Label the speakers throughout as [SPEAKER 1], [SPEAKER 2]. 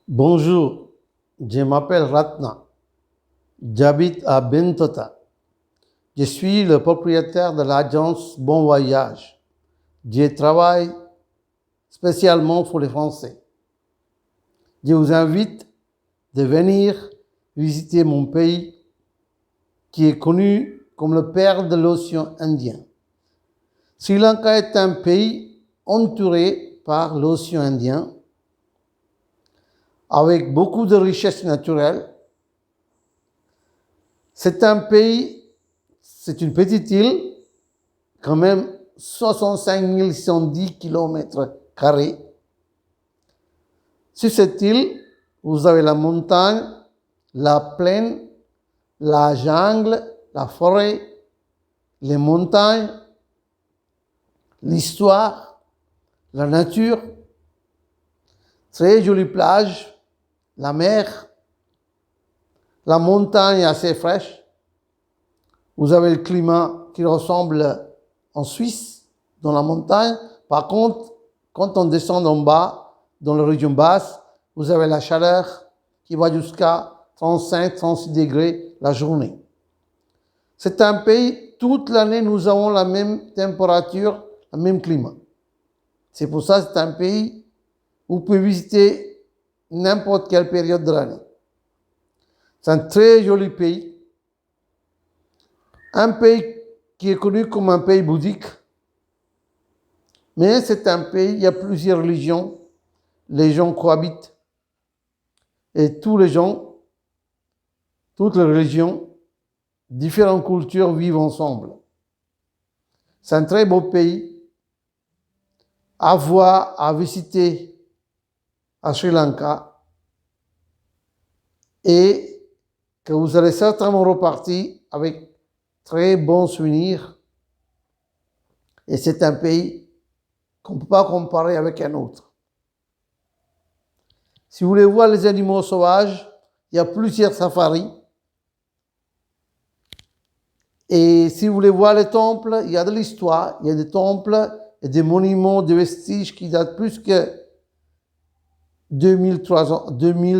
[SPEAKER 1] Bonjour, je m'appelle Ratna. J'habite à Bentota. Je suis le propriétaire de l'agence Bon Voyage. Je travaille spécialement pour les Français. Je vous invite de venir visiter mon pays qui est connu comme le père de l'océan Indien. Sri Lanka est un pays entouré par l'océan Indien avec beaucoup de richesses naturelles. C'est une petite île, quand même 65 110 km². Sur cette île, vous avez la montagne, la plaine, la jungle, la forêt, les montagnes, l'histoire, la nature, très jolie plage, la mer, la montagne est assez fraîche. Vous avez le climat qui ressemble en Suisse, dans la montagne. Par contre, quand on descend en bas, dans la région basse, vous avez la chaleur qui va jusqu'à 35-36 degrés la journée. C'est un pays, toute l'année, nous avons la même température, le même climat. C'est pour ça que c'est un pays où vous pouvez visiter n'importe quelle période de l'année. C'est un très joli pays. Un pays qui est connu comme un pays bouddhique. Mais c'est un pays, il y a plusieurs religions. Les gens cohabitent. Et toutes les religions, différentes cultures vivent ensemble. C'est un très beau pays à voir, à visiter à Sri Lanka. Et que vous allez certainement repartir avec très bons souvenirs. Et c'est un pays qu'on ne peut pas comparer avec un autre. Si vous voulez voir les animaux sauvages, il y a plusieurs safaris. Et si vous voulez voir les temples, il y a de l'histoire. Il y a des temples et des monuments, des vestiges qui datent plus que 2000,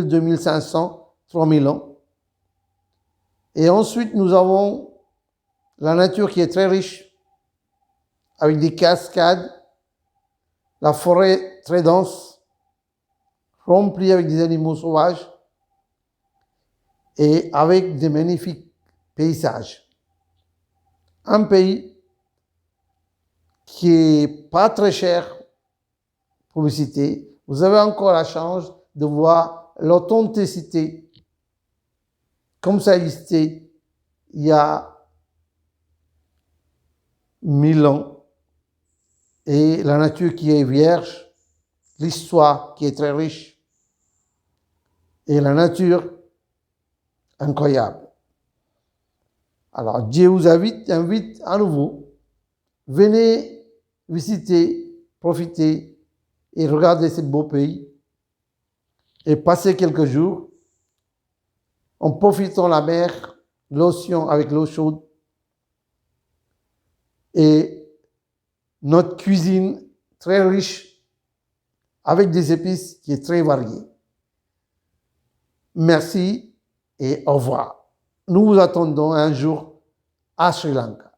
[SPEAKER 1] 2500, 3000 ans. Et ensuite, nous avons la nature qui est très riche, avec des cascades, la forêt très dense, remplie avec des animaux sauvages et avec des magnifiques paysages. Un pays qui n'est pas très cher pour visiter. Vous avez encore la chance de voir l'authenticité comme ça existait il y a 1000 ans. Et la nature qui est vierge, l'histoire qui est très riche, et la nature incroyable. Alors, Dieu vous invite à nouveau, venez visiter, profiter et regarder ce beau pays et passer quelques jours en profitant de la mer, l'océan avec l'eau chaude et notre cuisine très riche avec des épices qui est très variée. Merci et au revoir. Nous vous attendons un jour à Sri Lanka.